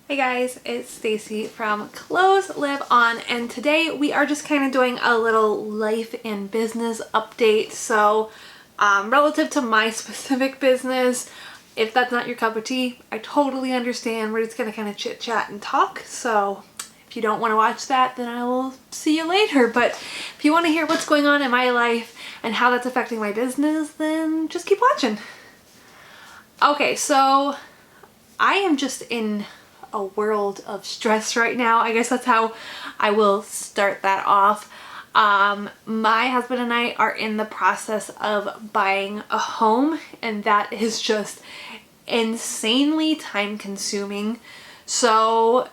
Hey guys, it's Stacy from Clothes Live On, and today we are just kind of doing a little life and business update. So relative to my specific business, if that's not your cup of tea, I totally understand. We're just gonna kind of chit chat and talk. So if you don't want to watch that, then I will see you later. But if you want to hear what's going on in my life and how that's affecting my business, then just keep watching. Okay, so I am just in a world of stress right now. I guess that's how I will start that off. My husband and I are in the process of buying a home, and that is just insanely time consuming. So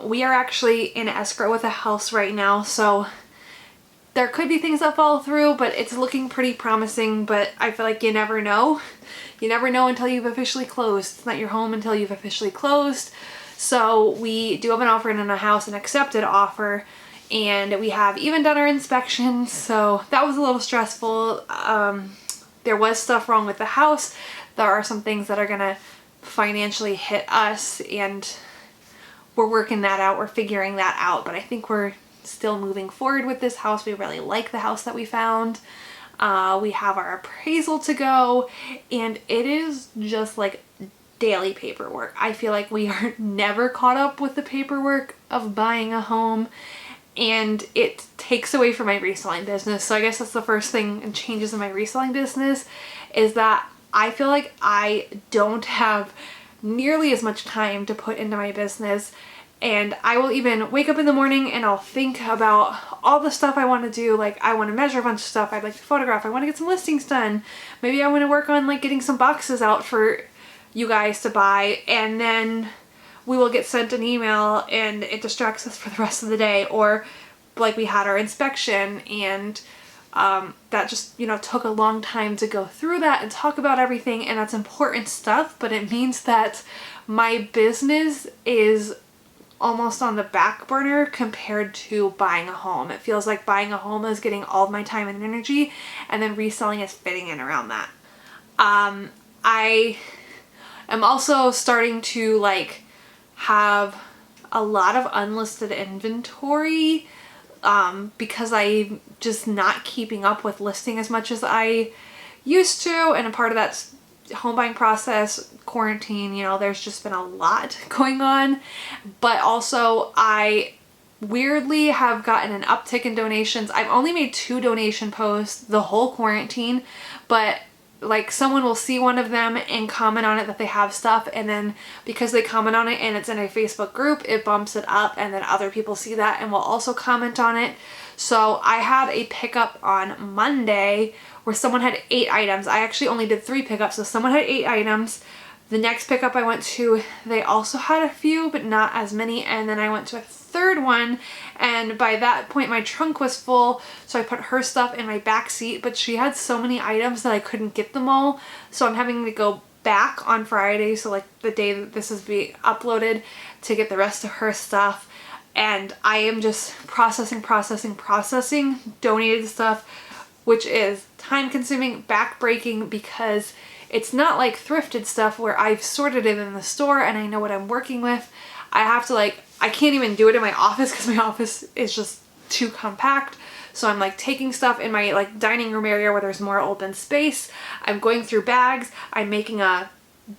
we are actually in escrow with a house right now, so there could be things that fall through, but it's looking pretty promising. But I feel like you never know. You never know until you've officially closed. It's not your home until you've officially closed. So we do have an offer in a house, an accepted offer, and we have even done our inspections. So that was a little stressful. There was stuff wrong with the house. There are some things that are gonna financially hit us, and we're working that out. We're figuring that out, but I think we're still moving forward with this house. We really like the house that we found. We have our appraisal to go, and it is just like daily paperwork. I feel like we are never caught up with the paperwork of buying a home, and it takes away from my reselling business. So I guess that's the first thing and changes in my reselling business is that I feel like I don't have nearly as much time to put into my business. And I will even wake up in the morning and I'll think about all the stuff I want to do. Like, I want to measure a bunch of stuff. I'd like to photograph. I want to get some listings done. Maybe I want to work on like getting some boxes out for you guys to buy. And then we will get sent an email and it distracts us for the rest of the day. Or like we had our inspection, and that just, took a long time to go through that and talk about everything. And that's important stuff, but it means that my business is almost on the back burner compared to buying a home. It feels like buying a home is getting all of my time and energy, and then reselling is fitting in around that. I am also starting to like have a lot of unlisted inventory because I'm just not keeping up with listing as much as I used to, and a part of that's home buying process, quarantine, there's just been a lot going on. But also I weirdly have gotten an uptick in donations. I've only made 2 donation posts the whole quarantine, but like someone will see one of them and comment on it that they have stuff, and then because they comment on it and it's in a Facebook group, it bumps it up, and then other people see that and will also comment on it. So I had a pickup on Monday where someone had 8 items. I actually only did 3 pickups, so someone had 8 items. The next pickup I went to, they also had a few, but not as many. And then I went to a third one, and by that point my trunk was full, so I put her stuff in my back seat, but she had so many items that I couldn't get them all. So I'm having to go back on Friday, so like the day that this is being uploaded, to get the rest of her stuff. And I am just processing donated stuff, which is time consuming, back breaking, because it's not like thrifted stuff where I've sorted it in the store and I know what I'm working with. I have to I can't even do it in my office because my office is just too compact. So I'm like taking stuff in my like dining room area where there's more open space. I'm going through bags. I'm making a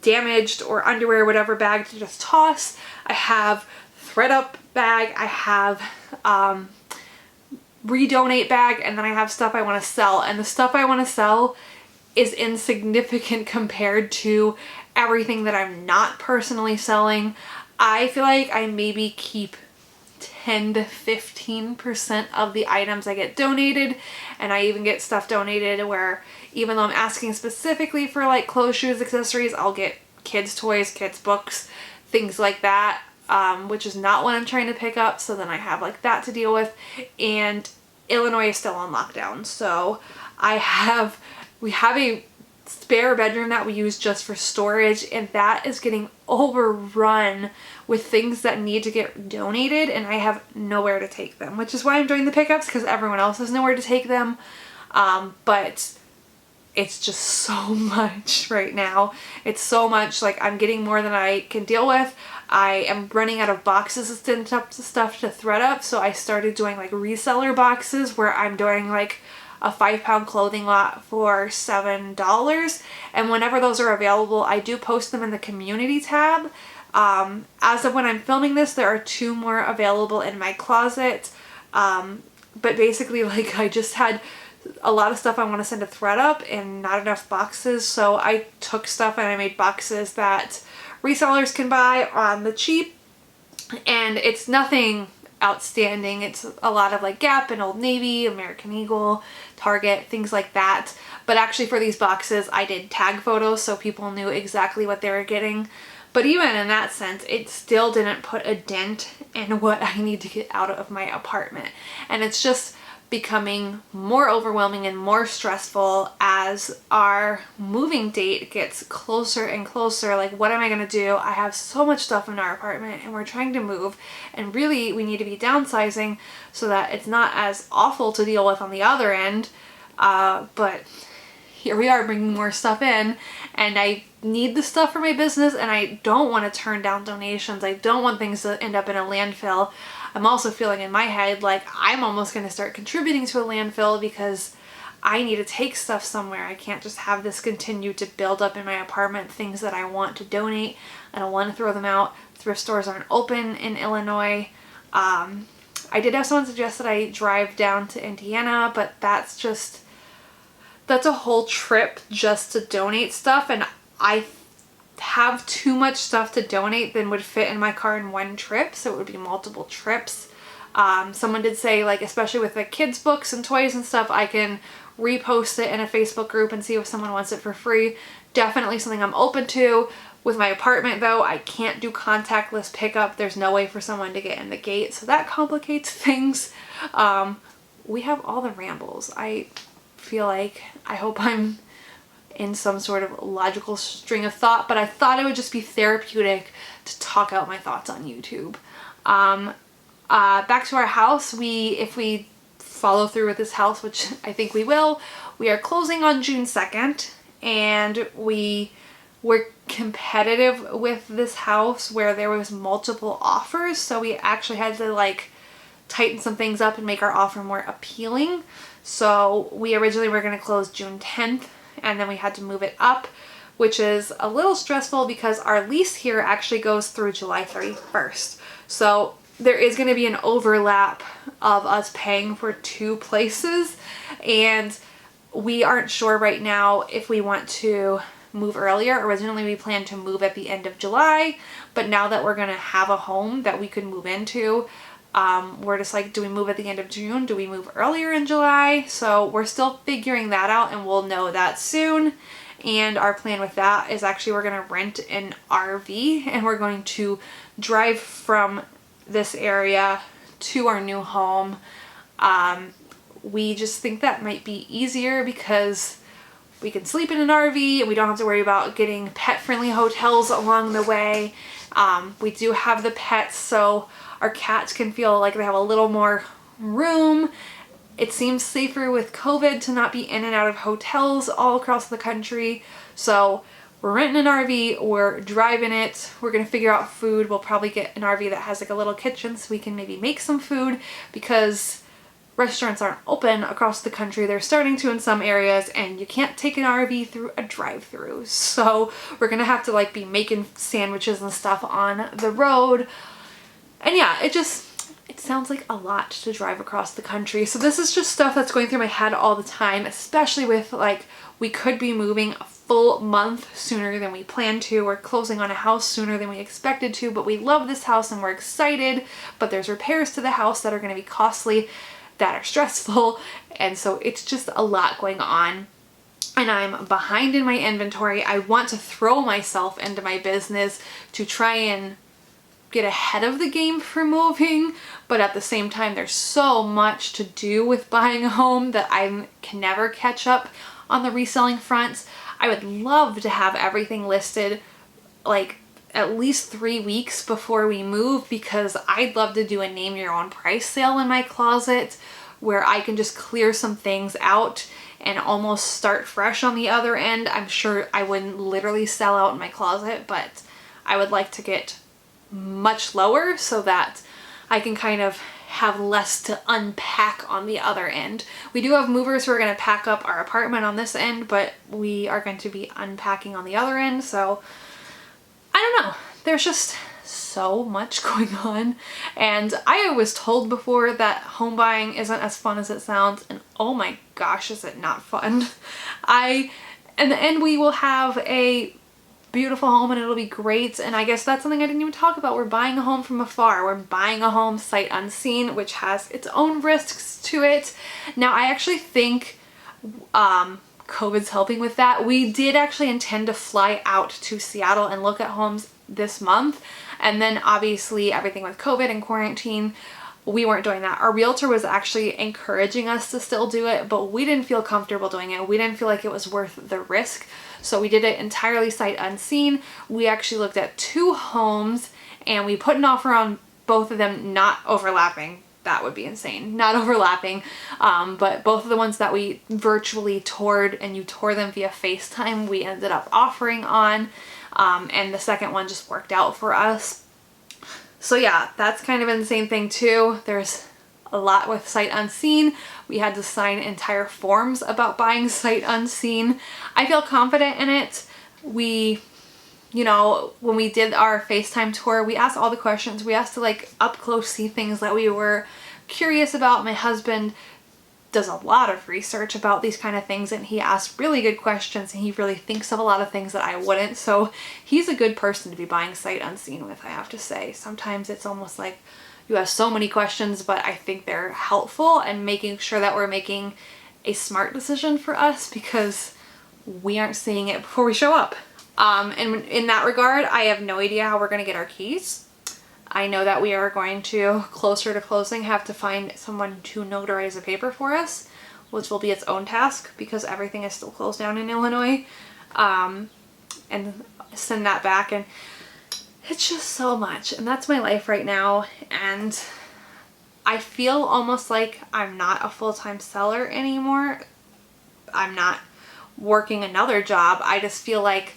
damaged or underwear, whatever bag to just toss. I have thread up bag. I have redonate bag, and then I have stuff I want to sell. And the stuff I want to sell is insignificant compared to everything that I'm not personally selling. I feel like I maybe keep 10 to 15% of the items I get donated, and I even get stuff donated where even though I'm asking specifically for like clothes, shoes, accessories, I'll get kids' toys, kids' books, things like that, which is not what I'm trying to pick up. So then I have like that to deal with, and Illinois is still on lockdown. So we have a spare bedroom that we use just for storage, and that is getting overrun with things that need to get donated, and I have nowhere to take them, which is why I'm doing the pickups, because everyone else has nowhere to take them. But it's just so much right now. It's so much, like I'm getting more than I can deal with. I am running out of boxes and stuff to thread up, so I started doing like reseller boxes where I'm doing like a 5-pound clothing lot for $7, and whenever those are available I do post them in the community tab. As of when I'm filming this, there are 2 more available in my closet, but basically like I just had a lot of stuff I want to send to ThredUp and not enough boxes, so I took stuff and I made boxes that resellers can buy on the cheap, and it's nothing outstanding. It's a lot of like Gap and Old Navy, American Eagle, Target, things like that. But actually for these boxes I did tag photos so people knew exactly what they were getting. But even in that sense, it still didn't put a dent in what I need to get out of my apartment. And it's just becoming more overwhelming and more stressful as our moving date gets closer and closer. Like, what am I gonna do? I have so much stuff in our apartment and we're trying to move, and really we need to be downsizing so that it's not as awful to deal with on the other end. But here we are bringing more stuff in, and I need the stuff for my business, and I don't want to turn down donations. I don't want things to end up in a landfill. I'm also feeling in my head like I'm almost going to start contributing to a landfill because I need to take stuff somewhere. I can't just have this continue to build up in my apartment, things that I want to donate. I don't want to throw them out. Thrift stores aren't open in Illinois. I did have someone suggest that I drive down to Indiana, but that's a whole trip just to donate stuff, and I have too much stuff to donate than would fit in my car in one trip, so it would be multiple trips. Someone did say, like, especially with the kids' books and toys and stuff, I can repost it in a Facebook group and see if someone wants it for free. Definitely something I'm open to. With my apartment though, I can't do contactless pickup. There's no way for someone to get in the gate, so that complicates things. We have all the rambles. I feel like, I hope I'm in some sort of logical string of thought, but I thought it would just be therapeutic to talk out my thoughts on YouTube. Back to our house, if we follow through with this house, which I think we will, we are closing on June 2nd, and we were competitive with this house where there was multiple offers, so we actually had to like tighten some things up and make our offer more appealing. So we originally were going to close June 10th, and then we had to move it up, which is a little stressful because our lease here actually goes through July 31st. So there is going to be an overlap of us paying for 2 places, and we aren't sure right now if we want to move earlier. Originally we planned to move at the end of July, but now that we're going to have a home that we could move into, we're just like, do we move at the end of June? Do we move earlier in July? So we're still figuring that out, and we'll know that soon. And our plan with that is actually we're going to rent an RV, and we're going to drive from this area to our new home. We just think that might be easier because we can sleep in an RV and we don't have to worry about getting pet-friendly hotels along the way. We do have the pets, so our cats can feel like they have a little more room. It seems safer with COVID to not be in and out of hotels all across the country. So we're renting an RV, we're driving it, we're gonna figure out food. We'll probably get an RV that has like a little kitchen so we can maybe make some food, because restaurants aren't open across the country. They're starting to in some areas, and you can't take an RV through a drive-through. So we're gonna have to like be making sandwiches and stuff on the road. And yeah, it sounds like a lot to drive across the country. So this is just stuff that's going through my head all the time, especially with like, we could be moving a full month sooner than we planned to. We're closing on a house sooner than we expected to, but we love this house and we're excited, but there's repairs to the house that are going to be costly, that are stressful. And so it's just a lot going on. And I'm behind in my inventory. I want to throw myself into my business to try and get ahead of the game for moving, but at the same time there's so much to do with buying a home that I can never catch up on the reselling front. I would love to have everything listed like at least 3 weeks before we move, because I'd love to do a name your own price sale in my closet where I can just clear some things out and almost start fresh on the other end. I'm sure I wouldn't literally sell out in my closet, but I would like to get much lower so that I can kind of have less to unpack on the other end. We do have movers who are going to pack up our apartment on this end, but we are going to be unpacking on the other end. So I don't know. There's just so much going on. And I was told before that home buying isn't as fun as it sounds. And oh my gosh, is it not fun. In the end, we will have a beautiful home and it'll be great. And I guess that's something I didn't even talk about. We're buying a home from afar. We're buying a home sight unseen, which has its own risks to it. Now, I actually think COVID's helping with that. We did actually intend to fly out to Seattle and look at homes this month. And then obviously everything with COVID and quarantine, we weren't doing that. Our realtor was actually encouraging us to still do it, but we didn't feel comfortable doing it. We didn't feel like it was worth the risk. So we did it entirely sight unseen. We actually looked at 2 homes and we put an offer on both of them, not overlapping. That would be insane. Not overlapping. But both of the ones that we virtually toured and you tour them via FaceTime, we ended up offering on. And the second one just worked out for us. So yeah, that's kind of the same thing too. There's a lot with sight unseen. We had to sign entire forms about buying sight unseen. I feel confident in it. We, you know, when we did our FaceTime tour, we asked all the questions. We asked to like up close see things that we were curious about. My husband does a lot of research about these kind of things and he asks really good questions and he really thinks of a lot of things that I wouldn't. So he's a good person to be buying sight unseen with, I have to say. Sometimes it's almost like you have so many questions, but I think they're helpful and making sure that we're making a smart decision for us because we aren't seeing it before we show up. And in that regard, I have no idea how we're going to get our keys. I know that we are going to, closer to closing, have to find someone to notarize the paper for us, which will be its own task because everything is still closed down in Illinois, and send that back. And it's just so much. And that's my life right now. And I feel almost like I'm not a full-time seller anymore. I'm not working another job. I just feel like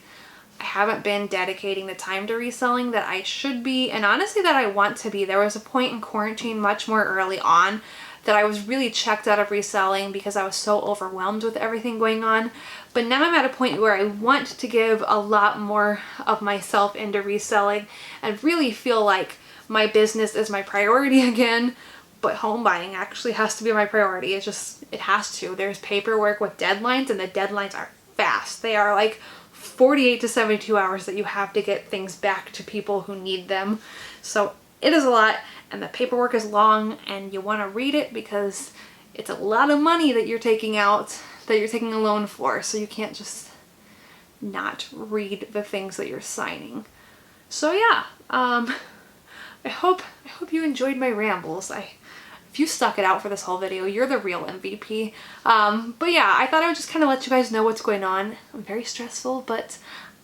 I haven't been dedicating the time to reselling that I should be, and honestly that I want to be. There was a point in quarantine much more early on that I was really checked out of reselling because I was so overwhelmed with everything going on. But now I'm at a point where I want to give a lot more of myself into reselling and really feel like my business is my priority again. But home buying actually has to be my priority. It has to. There's paperwork with deadlines and the deadlines are fast. They are like 48 to 72 hours that you have to get things back to people who need them. So it is a lot and the paperwork is long and you want to read it because it's a lot of money that you're taking out, that you're taking a loan for. So you can't just not read the things that you're signing. So yeah, I hope you enjoyed my rambles. If you stuck it out for this whole video, you're the real MVP. But yeah, I thought I would just kind of let you guys know what's going on. I'm very stressful, but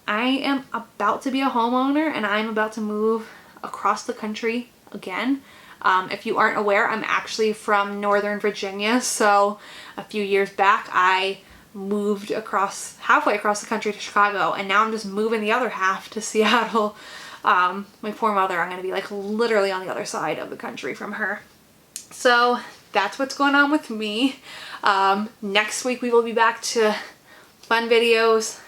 I am about to be a homeowner and I'm about to move across the country again. If you aren't aware, I'm actually from Northern Virginia. So a few years back, I moved halfway across the country to Chicago, and now I'm just moving the other half to Seattle. My poor mother, I'm going to be like literally on the other side of the country from her. So that's what's going on with me. Next week we will be back to fun videos,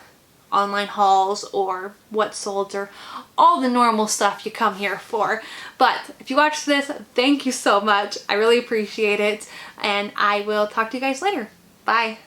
online hauls, or what sold, or all the normal stuff you come here for. But if you watched this, thank you so much. I really appreciate it. And I will talk to you guys later. Bye.